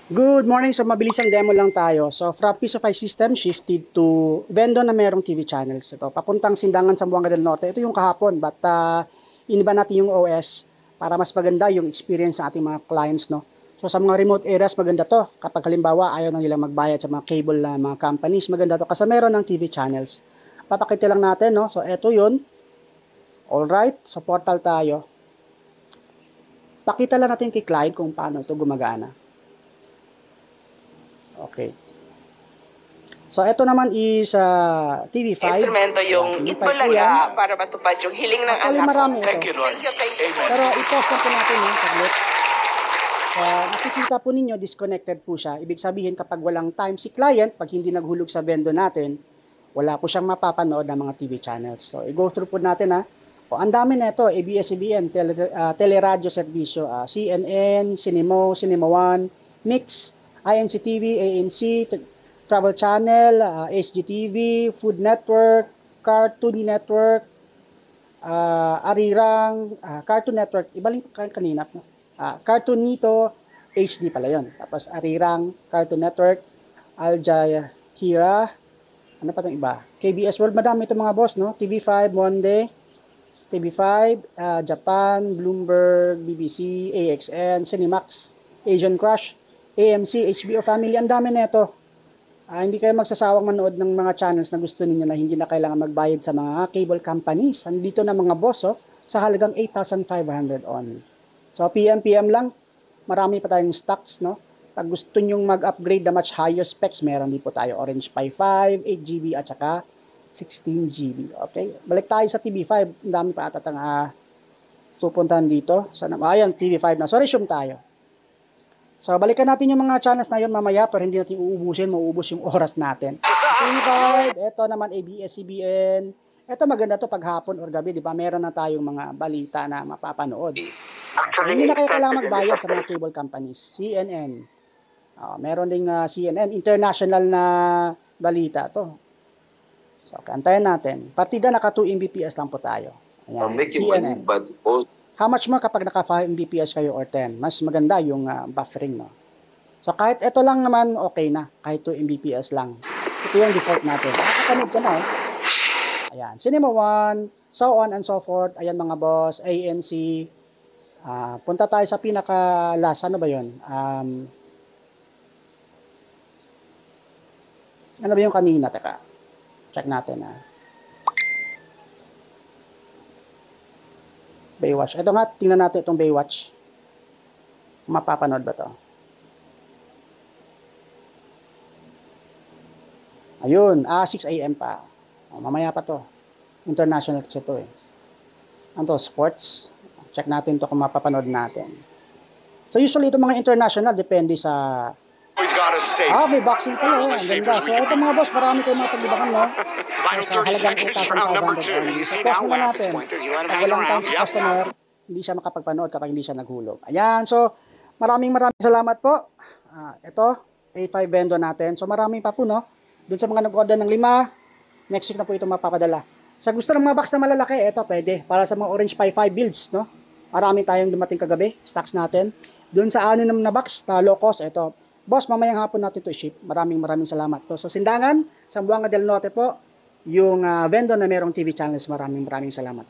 Good morning. So, mabilisang demo lang tayo. So, from Pisofy system, shifted to vendor na merong TV channels. Ito, papuntang Sindangan, Zamboanga del Norte. Ito yung kahapon, but iniba natin yung OS para mas maganda yung experience ng ating mga clients, no? So, sa mga remote areas, maganda to. Kapag halimbawa, ayaw na nilang magbayad sa mga cable na mga companies, maganda to kasi meron ng TV channels. Papakita lang natin, no? So, ito yun. Alright. So, portal tayo. Pakita lang natin kay client kung paano ito gumagana. Okay. So, ito naman is TV5. Instrumento yung Itbulaga para matupad yung hiling ng Actually, anak marami ko. ito. Thank you, Lord. Thank you. Pero i-pause lang po natin saglit. Nakikita po ninyo, disconnected po siya. Ibig sabihin, kapag walang time si client, pag hindi naghulog sa vendor natin, wala po siyang mapapanood ng mga TV channels. So, i-go through po natin O, ang dami na ito, ABS-CBN, Teleradyo Servisyo, CNN, Cinemo, Cinema 1, Mix, INC-TV, ANC, Travel Channel, HGTV, Food Network, Cartoon Network, Arirang, Cartoon Network, ibaling kanina po. Cartoon Nito, HD pala yun. Tapos Arirang, Cartoon Network, Al Jazeera, ano pa itong iba? KBS World, madami itong mga boss, no? TV5, Monde, TV5, Japan, Bloomberg, BBC, AXN, Cinemax, Asian Crush, AMC, HBO Family, ang dami na ito. Hindi kayo magsasawang manood ng mga channels na gusto niyo na hindi na kailangan magbayad sa mga cable companies. Andito na mga boss, sa halagang 8,500 only. So, PM lang. Marami pa tayong stocks, no? Pag gusto nyong mag-upgrade na much higher specs, meron din po tayo Orange Pi 5, 8GB at saka 16GB. Okay? Balik tayo sa TV5. Ang dami pa atatang pupuntahan dito. Ayan, TV5 na. So, resume tayo. So, balikan natin yung mga channels na yun mamaya pero hindi natin uubusin, mauubos yung oras natin. TV5, ito naman ABS-CBN. Ito maganda to paghapon or gabi, di ba? Meron na tayong mga balita na mapapanood. So, hindi na kayo kailangan magbayad sa mga cable companies. CNN. Meron ding CNN, international na balita to. So, kantayan natin. Partida naka 2 Mbps lang po tayo. Ayan, CNN. How much more kapag naka 5 Mbps kayo or 10? Mas maganda yung buffering, no? So, kahit ito lang naman, okay na. Kahit 2 Mbps lang. Ito yung default natin. Nakakanood ka na, Ayan. Cinema 1, so on and so forth. Ayan mga boss, ANC. Punta tayo sa pinaka-last. Ano ba yun? Ano ba yung kanina? Teka. Check natin, Baywatch. Ito nga, tingnan natin itong Baywatch. Mapapanood ba to? Ayun, 6 AM pa. Mamaya pa to. International kasi to Ano to? Sports. Check natin to kung mapapanood natin. So usually itong mga international, depende sa... may boxing pala. Ang ganda. So ito mga boss, marami kayong mga paglibakan, no? So, halagang 8,500. So, pause muna natin. Pag walang time sa customer, hindi siya makapagpanood kapag hindi siya naghulog. Ayan. So, maraming salamat po. Ito, A5 vendor natin. So, marami pa po, no? Doon sa mga nag-order ng 5, next week na po ito mapapadala. Sa gusto ng mga box na malalaki, ito pwede. Para sa mga Orange Pi 5 builds, no? Marami tayong dumating kagabi, stocks natin. Doon sa 6 na box na low cost, ito. Boss, mamayang hapon natin ito i-ship. Maraming salamat. So, Sindangan, Zamboanga del Norte po, yung vendor na merong TV channels, maraming salamat.